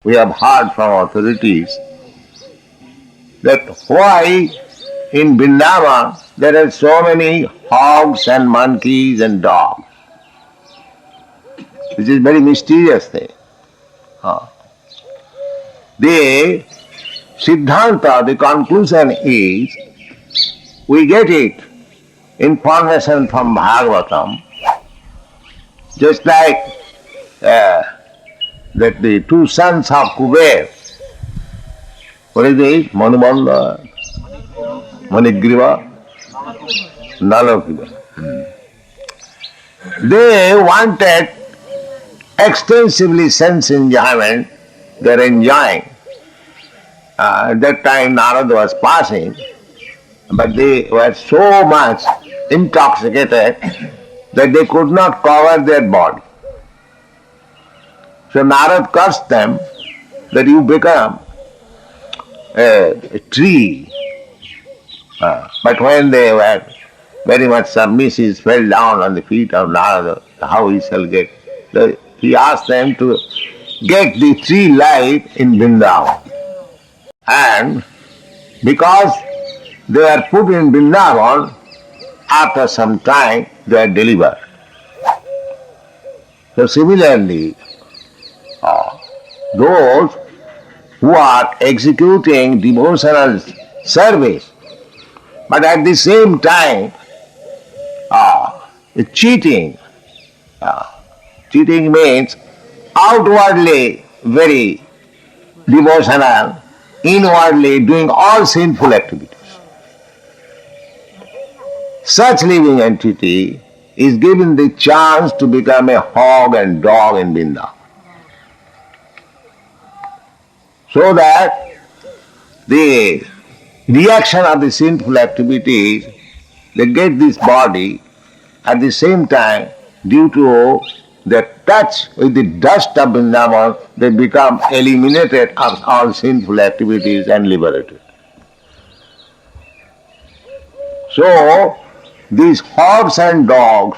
we have heard from authorities that why in Vrindavan there are so many hogs and monkeys and dogs. This is very mysterious thing. The Siddhanta, the conclusion is, we get it information from Bhagavatam, just like that the two sons of Kuber, what is it? Manubandha, Manigriva, Nalagriva. They wanted extensively sense enjoyment, they are enjoying. At that time Narada was passing, but they were so much intoxicated that they could not cover their body. So Narada cursed them that you become a tree. But when they were very much submissive, fell down on the feet of Narada, how he shall get. So he asked them to get the tree life in Vrindavan. And because they were put in Vrindavan, after some time they are delivered. So similarly, those who are executing devotional service, but at the same time cheating. Cheating means outwardly very devotional, inwardly doing all sinful activities. Such living entity is given the chance to become a hog and dog in Vrindavan. So that the reaction of the sinful activities, they get this body, at the same time, due to their touch with the dust of Vrindavan, they become eliminated of all sinful activities and liberated. So, these hogs and dogs,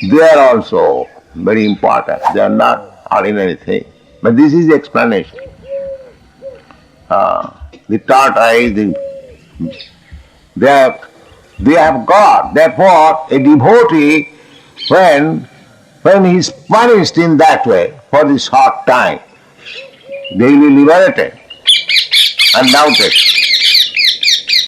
they are also very important. They are not ordinary thing. But this is the explanation. The tortoise, they have God. Therefore, a devotee, when he is punished in that way for this short time, they will be liberated, undoubted.